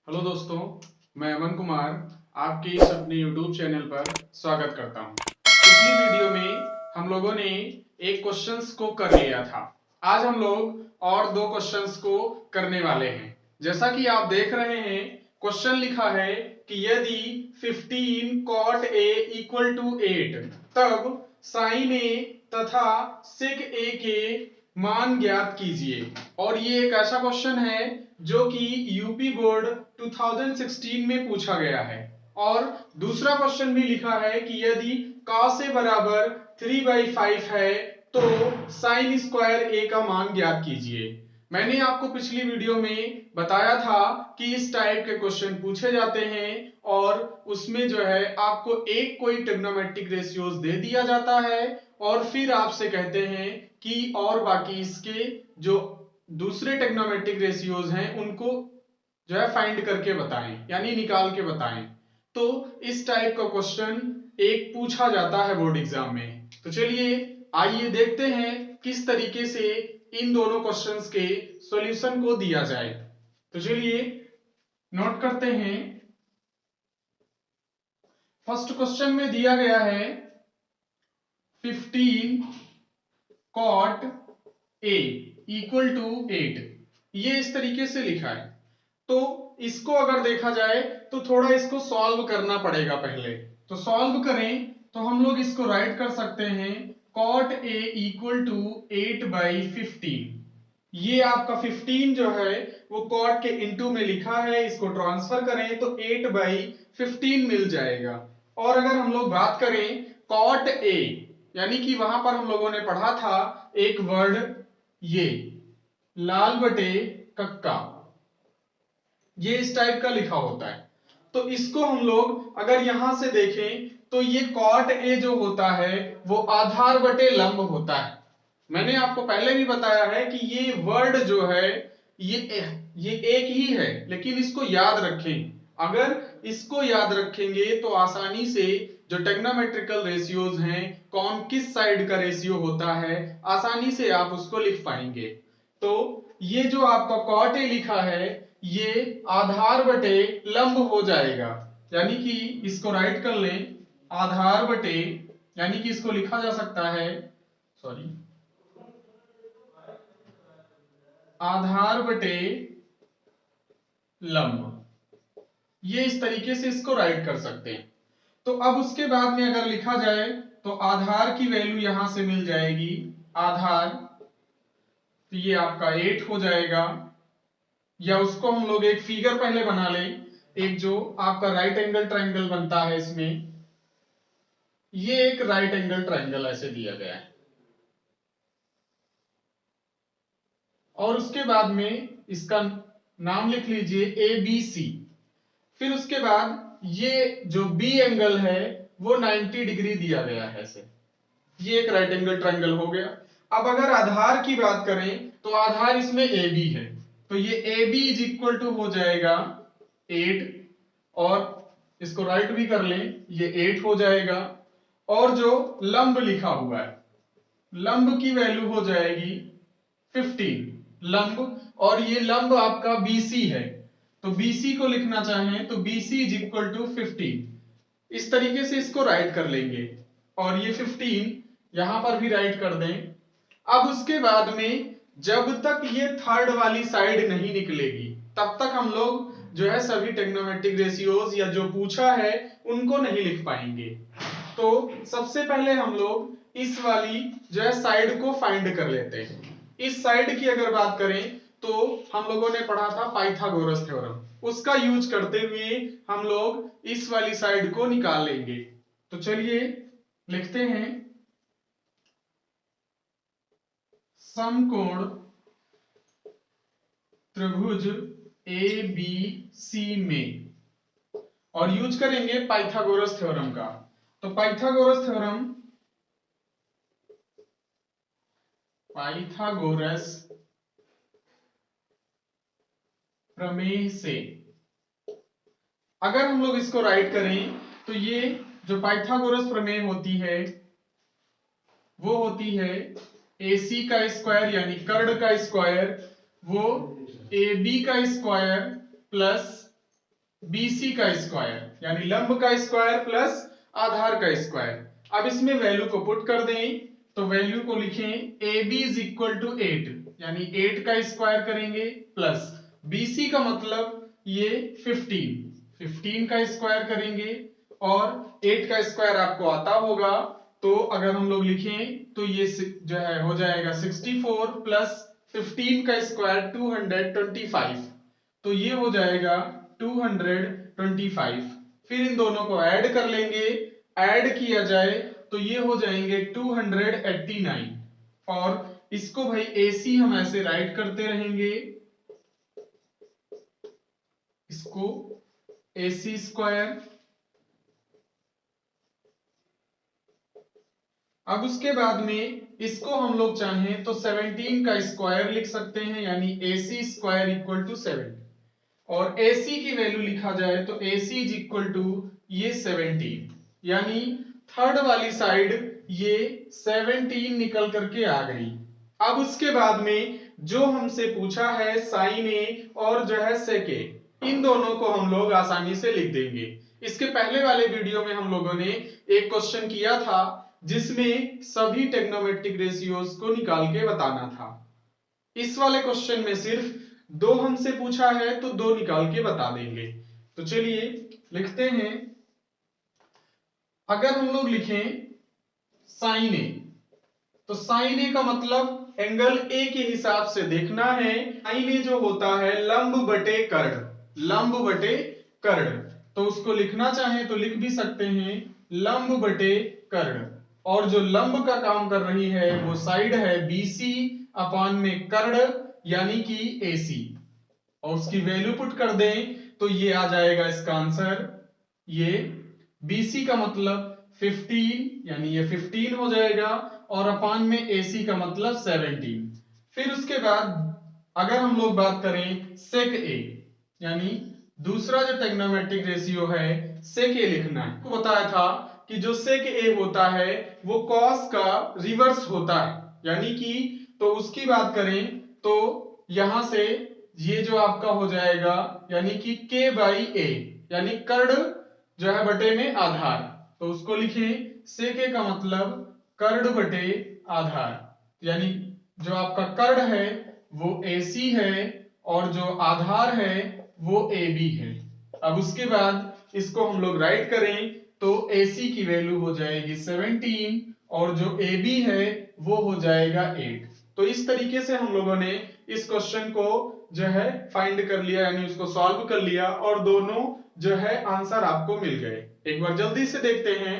Hello दोस्तों, मैं अमन कुमार आपके इस अपने YouTube चैनल पर स्वागत करता हूं। पिछली वीडियो में हम लोगों ने एक क्वेश्चंस को कर लिया था। आज हम लोग और दो क्वेश्चंस को करने वाले हैं। जैसा कि आप देख रहे हैं, क्वेश्चन लिखा है कि यदि 15 cot A इक्वल टू 8 तब sin A तथा sec A के मान ज्ञात कीजिए। और ये एक ऐसा क्वेश्चन है जो कि यूपी बोर्ड 2016 में पूछा गया है। और दूसरा क्वेश्चन भी लिखा है कि यदि cos A बराबर 3/5 है तो sin स्क्वायर A का मान ज्ञात कीजिए। मैंने आपको पिछली वीडियो में बताया था कि इस टाइप के क्वेश्चन पूछे जाते हैं और उसमें जो है आपको एक कोई ट्रिग्नोमेट्रिक रेशियोज दे दिया जाता है और फिर आपसे कहते हैं कि और बाकी इसके जो दूसरे ट्रिग्नोमेट्रिक रेशियोज हैं उनको जो है फाइंड करके बताएं, यानी निकाल के बताएं। तो इस टाइप का क्वेश्चन एक पूछा जाता है बोर्ड एग्जाम में। तो चलिए आइए देखते हैं किस तरीके से इन दोनों क्वेश्चंस के सॉल्यूशन को दिया जाए। तो चलिए नोट करते हैं। फर्स्ट क्वेश्चन में दिया गया है 15 cot A इक्वल टू 8। ये इस तरीके से लिखा है। तो इसको अगर देखा जाए तो थोड़ा इसको सॉल्व करना पड़ेगा पहले। तो सॉल्व करें तो हम लोग इसको राइट कर सकते हैं cot A इक्वल टू 8/15। ये आपका 15 जो है वो cot के इनटू में लिखा है, इसको ट्रांसफर करें तो 8/15 मिल जाएगा। और अगर हम लोग बात करें cot A, यानी कि वहां पर हम लोगों ने पढ़ा था एक वर्ड ये लाल बटे कक्का, ये इस टाइप का लिखा होता है। तो इसको हम लोग अगर यहां से देखें तो ये cot A जो होता है वो आधार बटे लंब होता है। मैंने आपको पहले भी बताया है कि ये वर्ड जो है ये एक ही है, लेकिन इसको याद रखें। अगर इसको याद रखेंगे तो आसानी से जो ट्रिग्नोमेट्रिकल रेशियोज हैं, कौन किस साइड का रेशियो होता है, आसानी से आप उसको लिख पाएंगे। तो ये जो आपका cot A लिखा है ये आधार बटे लंब हो जाएगा, यानी कि इसको राइट कर लें आधार बटे, यानी कि इसको लिखा जा सकता है सॉरी आधार बटे लंब। ये इस तरीके से इसको राइट कर सकते हैं। तो अब उसके बाद में अगर लिखा जाए तो आधार की वैल्यू यहां से मिल जाएगी आधार, तो ये आपका 8 हो जाएगा। या उसको हम लोग एक फिगर पहले बना लें, एक जो आपका राइट एंगल ट्रायंगल बनता है, इसमें ये एक राइट एंगल ट्रायंगल ऐसे दिया गया है। और उसके बाद में इसका नाम लिख लीजिए ABC। फिर उसके बाद ये जो B एंगल है वो 90 डिग्री दिया गया है ऐसे। ये एक राइट एंगल ट्रायंगल हो गया। अब अगर आधार की बात करें तो आधार इसमें AB है, तो ये AB इज इक्वल टू हो जाएगा 8, और इसको राइट भी कर लें ये 8 हो जाएगा। और जो लंब लिखा हुआ है, लंब की वैल्यू हो जाएगी 15 लंब, और ये लंब आपका BC है, तो BC को लिखना चाहें तो BC इज इक्वल टू 15। इस तरीके से इसको राइट कर लेंगे और ये 15 यहां पर भी राइट कर दें। अब उसके बाद में जब तक ये थर्ड वाली साइड नहीं निकलेगी तब तक हम लोग जो है सभी ट्रिग्नोमेट्रिक रेशियोज या जो पूछा है उनको नहीं लिख पाएंगे। तो सबसे पहले हम लोग इस वाली जो है साइड को फाइंड कर लेते हैं। इस साइड की अगर बात करें तो हम लोगों ने पढ़ा था पाइथागोरस थ्योरम, उसका यूज करते हुए हम लोग इस वाली साइड को निकाल लेंगे। तो चलिए लिखते हैं समकोण त्रिभुज ABC में, और यूज करेंगे पाइथागोरस थ्योरम का। तो पाइथागोरस प्रमेय से अगर हम लोग इसको राइट करें तो ये जो पाइथागोरस प्रमेय होती है वो होती है AC का स्क्वायर यानी कर्ण का स्क्वायर वो AB का स्क्वायर प्लस BC का स्क्वायर यानी लंब का स्क्वायर प्लस आधार का स्क्वायर। अब इसमें वैल्यू को पुट कर दें तो वैल्यू को लिखें AB इज इक्वल टू 8 यानी 8 का स्क्वायर करेंगे प्लस BC का मतलब ये 15 का स्क्वायर करेंगे और 8 का स्क्वायर आपको आता होगा तो अगर हम लोग लिखें तो ये जो है हो जाएगा 64 प्लस 15 का स्क्वायर 225 तो ये हो जाएगा 225। फिर इन दोनों को ऐड कर लेंगे, ऐड किया जाए तो ये हो जाएंगे 289 और इसको भाई AC हम ऐसे राइट करते रहेंगे, इसको AC स्क्वायर। अब उसके बाद में इसको हम लोग चाहें तो 17 का स्क्वायर लिख सकते हैं यानी AC स्क्वायर इक्वल टू 7 और AC की वैल्यू लिखा जाए तो AC इज इक्वल टू ये 17 यानी थर्ड वाली साइड ये 17 निकल करके आ गई। अब उसके बाद में जो हमसे पूछा है sin A और जो है sec A, इन दोनों को हम लोग आसानी से लिख देंगे। इसके पहले वाले वीडियो में हम लोगों ने एक क्वेश्चन किया था जिसमें सभी ट्रिग्नोमेट्रिक रेशियोज को निकाल के बताना था। इस वाले क्वेश्चन में सिर्फ दो हमसे पूछा है तो दो निकाल के बता देंगे। तो चलिए लिखते हैं, अगर हम लोग लिखें साइन ए तो साइन ए का मतलब एंगल ए के हिसाब से देखना है। साइन ए जो होता है लंब बटे कर्ण, लंब बटे कर्ण, तो उसको लिखना चाहें तो लिख भी सकते हैं लंब बटे कर्ण और जो लंब का काम कर रही है वो साइड है BC अपान में कर्ण यानी कि AC और उसकी वैल्यू पुट कर दें तो ये आ जाएगा इसका आंसर। ये BC का मतलब 15 यानी ये 15 हो जाएगा और अपान में AC का मतलब 17। फिर उसके बाद अगर हम लोग बात करें सेक A यानी दूसरा जो ट्रिग्नोमेट्रिक रेशियो है सेक A लिखना है। आपको बताया था कि जो सेक A होता है वो कॉस का रिवर्स होता है यानी कि तो उसकी बात करें तो यहां से ये जो आपका हो जाएगा यानी कि K बाई A यानी कर्ण जो है बटे में आधार, तो उसको लिखें सेक A का मतलब कर्ण बटे आधार यानी जो आपका कर्ण है वो AC है और जो आधार है वो AB है। अब उसके बाद इसको हम लोग राइट करें तो AC की वैल्यू हो जाएगी 17 और जो AB है वो हो जाएगा 8। तो इस तरीके से हम लोगों ने इस क्वेश्चन को जो है फाइंड कर लिया यानी उसको सॉल्व कर लिया और दोनों जो है आंसर आपको मिल गए। एक बार जल्दी से देखते हैं।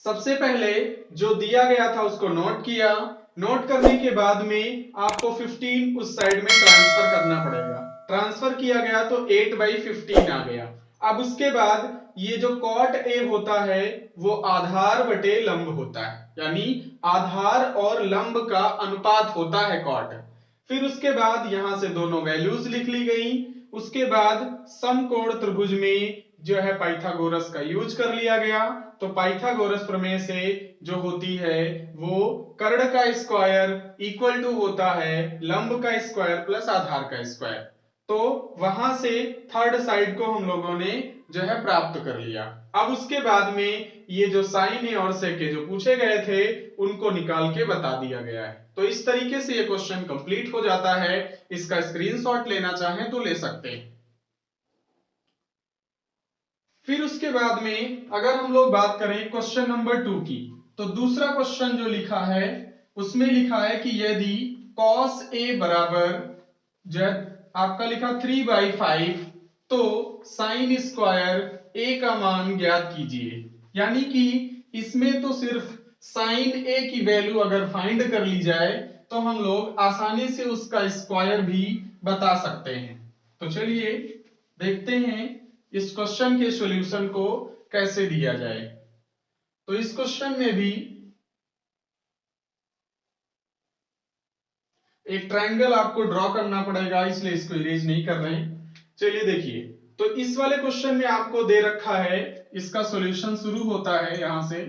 सबसे पहले जो दिया गया था उसको नोट किया, नोट करने के बाद में आपको 15 उस साइड में ट्रांसफर करना पड़ेगा। ट्रांसफर किया गया तो 8/15 आ गया। अब उसके बाद ये जो कॉट ए होता है वो आधार बटे लंब होता है यानी आधार और लंब का अनुपात होता है कॉट। फिर उसके बाद यहां से दोनों वैल्यूज लिख ली गई। उसके बाद समकोण त्रिभुज में जो है पाइथागोरस का यूज कर लिया गया। तो पाइथागोरस प्रमेय से जो होती है वो कर्ण का स्क्वायर इक्वल टू होता है लंब का स्क्वायर प्लस आधार का स्क्वायर। तो वहां से थर्ड साइड को हम लोगों ने जो है प्राप्त कर लिया। अब उसके बाद में ये जो साइन ए और सेक ए जो पूछे गए थे उनको निकाल के बता दिया गया है। तो इस तरीके से ये क्वेश्चन कंप्लीट हो जाता है। इसका स्क्रीनशॉट लेना चाहें तो ले सकते हैं। फिर उसके बाद में अगर हम लोग बात करें क्वेश्चन नंबर 2 की, तो दूसरा क्वेश्चन जो लिखा है उसमें लिखा है कि यदि cos A बराबर जो आपका लिखा 3/5 तो साइन स्क्वायर A का मान ज्ञात कीजिए। यानी कि इसमें तो सिर्फ साइन A की वैल्यू अगर फाइंड कर ली जाए तो हम लोग आसानी से उसका स्क्वायर भी बता सकते हैं। तो चलिए देखते हैं इस क्वेश्चन के सॉल्यूशन को कैसे दिया जाए। तो इस क्वेश्चन में भी एक ट्रायंगल आपको ड्रॉ करना पड़ेगा इसलिए इसको इरेज नहीं कर रहे हैं। चलिए देखिए, तो इस वाले क्वेश्चन में आपको दे रखा है, इसका सॉल्यूशन शुरू होता है यहां से।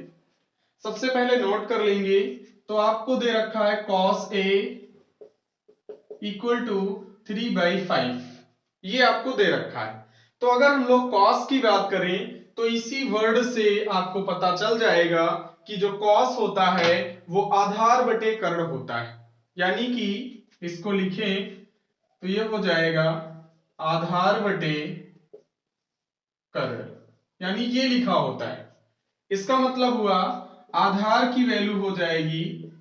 सबसे पहले नोट कर लेंगे तो आपको दे रखा है cos A इक्वल टू 3/5, ये आपको दे रखा है। तो अगर हम लोग कॉस की बात करें तो इसी वर्ड से आपको पता चल जाएगा कि जो कॉस होता है वो आधार बटे कर्ण होता है, यानी कि इसको लिखें तो ये हो जाएगा आधार बटे कर्ण, यानी ये लिखा होता है। इसका मतलब हुआ आधार की वैल्यू हो जाएगी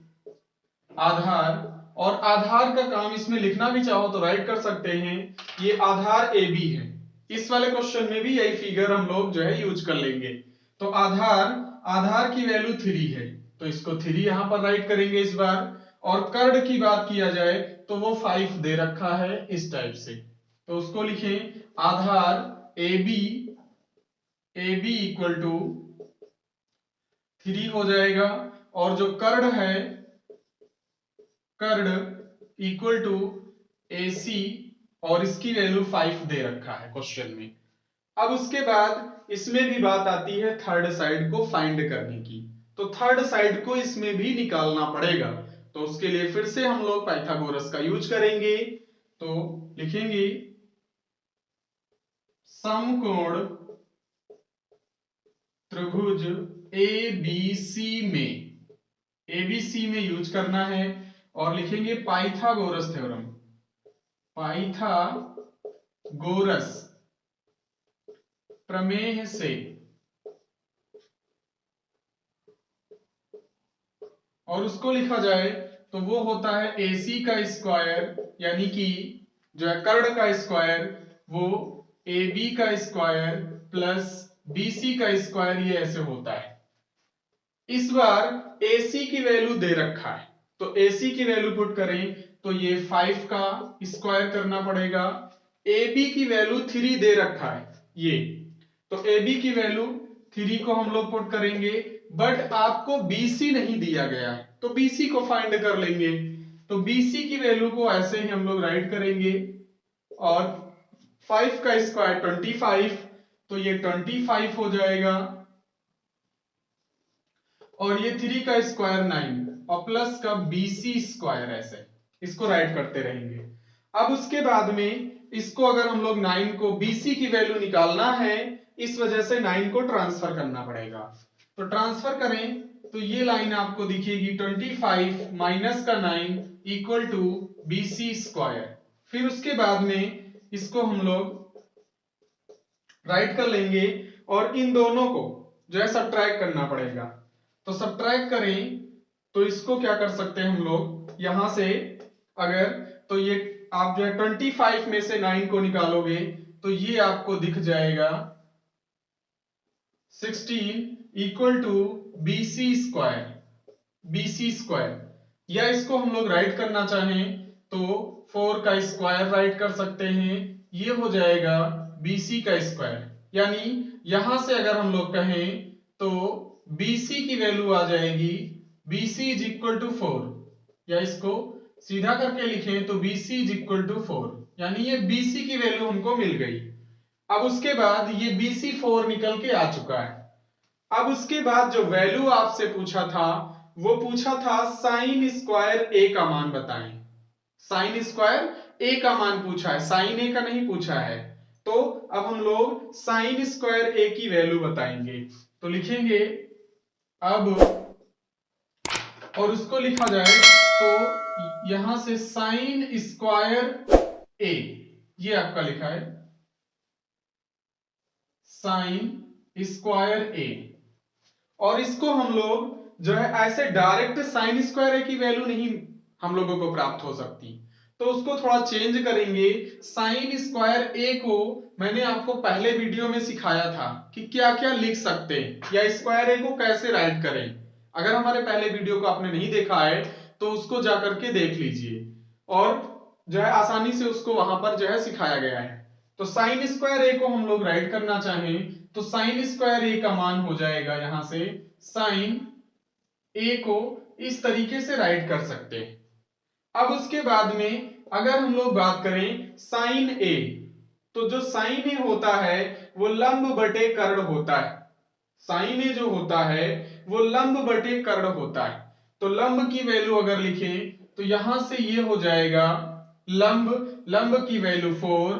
आधार, और आधार का काम इसमें लिखना भी चाहो तो राइट कर सकते हैं, ये आधार ए बी है। इस वाले क्वेश्चन में भी यही फिगर हम लोग जो है यूज कर लेंगे। तो आधार की वैल्यू 3 है, तो इसको 3 यहां पर राइट करेंगे इस बार। और कर्ण की बात किया जाए तो वो 5 दे रखा है इस टाइप से, तो उसको लिखें आधार ए बी इक्वल टू 3 हो जाएगा, और जो कर्ण है कर्ण इक्वल टू AC, और इसकी वैल्यू 5 दे रखा है क्वेश्चन में। अब उसके बाद इसमें भी बात आती है थर्ड साइड को फाइंड करने की, तो थर्ड साइड को इसमें भी निकालना पड़ेगा। तो उसके लिए फिर से हम लोग पाइथागोरस का यूज करेंगे, तो लिखेंगे समकोण त्रिभुज ABC में यूज करना है, और लिखेंगे पाइथागोरस थ्योरम, पाइथागोरस प्रमेय से, और उसको लिखा जाए तो वो होता है AC का स्क्वायर, यानी कि जो है कर्ण का स्क्वायर वो AB का स्क्वायर प्लस BC का स्क्वायर, ये ऐसे होता है। इस बार AC की वैल्यू दे रखा है, तो AC की वैल्यू पुट करें तो ये 5 का स्क्वायर करना पड़ेगा। AB की वैल्यू 3 दे रखा है ये, तो AB की वैल्यू 3 को हम लोग पुट करेंगे, बट आपको BC नहीं दिया गया है, तो BC को फाइंड कर लेंगे। तो BC की वैल्यू को ऐसे ही हम लोग राइट करेंगे, और 5 का स्क्वायर 25, तो ये 25 हो जाएगा, और ये 3 का स्क्वायर 9, और प्लस का BC स्क्वायर, ऐसे इसको राइट करते रहेंगे। अब उसके बाद में इसको अगर हम लोग 9 को BC की वैल्यू निकालना है, इस वजह से 9 को ट्रांसफर करना पड़ेगा। तो ट्रांसफर करें तो ये लाइन आपको दिखेगी 25 माइनस का 9 इक्वल टू BC स्क्वायर। फिर उसके बाद में इसको हम लोग राइट कर लेंगे, और इन दोनों को जो है सब्ट्रैक्ट करना पड़ेगा। तो सब्ट्रैक्ट करें तो इसको क्या कर सकते हैं हम लोग यहां से, अगर तो ये आप जो है 25 में से 9 को निकालोगे तो ये आपको दिख जाएगा 16 इक्वल टू BC स्क्वायर, या इसको हम लोग राइट करना चाहें तो 4 का स्क्वायर राइट कर सकते हैं, ये हो जाएगा BC का स्क्वायर। यानी यहां से अगर हम लोग कहें तो BC की वैल्यू आ जाएगी BC इज इक्वल टू 4, या इसको सीधा करके लिखें तो BC इज इक्वल टू 4, यानी ये BC की वैल्यू हमको मिल गई। अब उसके बाद ये BC 4 निकल के आ चुका है। अब उसके बाद जो वैल्यू आपसे पूछा था वो पूछा था साइन स्क्वायर A का मान बताएं। साइन स्क्वायर A का मान पूछा है, साइन A का नहीं पूछा है। तो अब हम लोग साइन स्क्वायर A की वैल्यू बताएंगे, तो लिखेंगे अब, और उसको लिखा जाए तो यहां से साइन स्क्वायर A, ये आपका लिखा है साइन स्क्वायर A, और इसको हम लोग जो है ऐसे डायरेक्ट साइन स्क्वायर A की वैल्यू नहीं हम लोगों को प्राप्त हो सकती, तो उसको थोड़ा चेंज करेंगे। साइन स्क्वायर A को मैंने आपको पहले वीडियो में सिखाया था कि क्या क्या लिख सकते हैं, या स्क्वायर A को कैसे राइट करें। अगर हमारे पहले वीडियो को आपने नहीं देखा है तो उसको जाकर के देख लीजिए, और जो है आसानी से उसको वहां पर जो है सिखाया गया है। तो साइन स्क्वायर A को हम लोग राइट करना चाहें तो साइन स्क्वायर A का मान हो जाएगा यहां से, साइन A को इस तरीके से राइट कर सकते हैं। अब उसके बाद में अगर हम लोग बात करें साइन A, तो जो साइन A होता है वो लंब बटे कर्ण होता है। साइन A जो होता है वो लंब बटे कर्ण होता है। तो लंब की वैल्यू अगर लिखें तो यहां से ये हो जाएगा लंब की वैल्यू 4,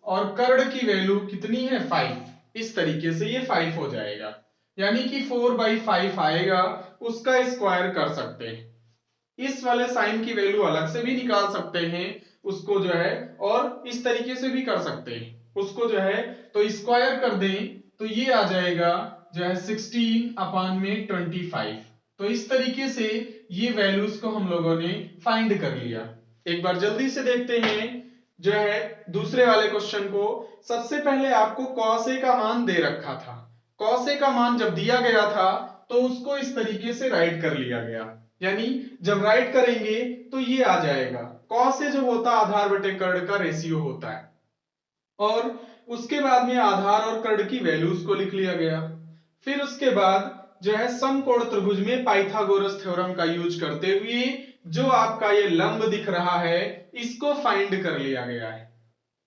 और कर्ण की वैल्यू कितनी है 5। इस तरीके से ये 5 हो जाएगा, यानी कि 4/5 आएगा, उसका स्क्वायर कर सकते हैं। इस वाले साइन की वैल्यू अलग से भी निकाल सकते हैं उसको जो है, और इस तरीके से भी कर सकते हैं उसको जो है। तो स्क्वायर कर दें तो ये आ जाएगा जो है 16/25। तो इस तरीके से ये वैल्यूज को हम लोगों ने फाइंड कर लिया। एक बार जल्दी से देखते हैं जो है दूसरे वाले क्वेश्चन को। सबसे पहले आपको cos A का मान दे रखा था। cos A का मान जब दिया गया था तो उसको इस तरीके से राइट कर लिया गया, यानी जब राइट करेंगे तो ये आ जाएगा। cos A जो होता है आधार बटे कर्ण का रेशियो होता है, और उसके बाद में आधार और कर्ण की वैल्यूज को लिख लिया गया। फिर उसके बाद जो है समकोण त्रिभुज में पाइथागोरस थ्योरम का यूज करते हुए जो आपका ये लंब दिख रहा है इसको फाइंड कर लिया गया है,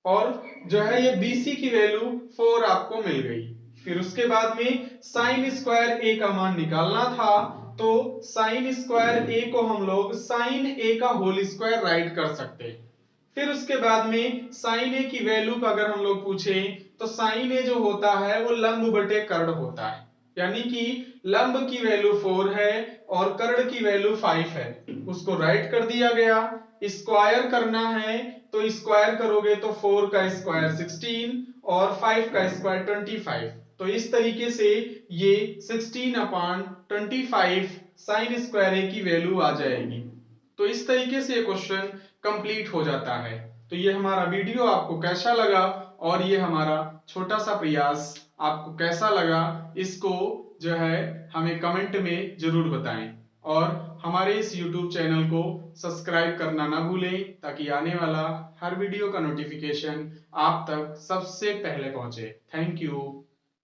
और जो है ये BC की वैल्यू 4 आपको मिल गई। फिर उसके बाद में साइन स्क्वायर A का मान निकालना था, तो साइन स्क्वायर A को हम लोग साइन A का होल स्क्वायर राइट कर सकते हैं। फिर उसके बाद में साइन A की वैल्यू का अगर हम लोग पूछें तो साइन A जो होता है वो लंब बटे कर्ण होता है, यानी कि लंब की वैल्यू 4 है और कर्ण की वैल्यू 5 है, उसको राइट कर दिया गया। स्क्वायर करना है तो स्क्वायर करोगे तो 4 का स्क्वायर 16 और 5 का स्क्वायर 25। तो इस तरीके से ये 16/25 साइन स्क्वायर A की वैल्यू आ जाएगी। तो इस तरीके से ये क्वेश्चन कंप्लीट हो जाता है। तो ये हमारा वीडियो आपको कैसा लगा और ये हमारा छोटा सा प्रयास आपको कैसा लगा, इसको जो है हमें कमेंट में जरूर बताएं, और हमारे इस YouTube चैनल को सब्सक्राइब करना ना भूलें ताकि आने वाला हर वीडियो का नोटिफिकेशन आप तक सबसे पहले पहुंचे। Thank you.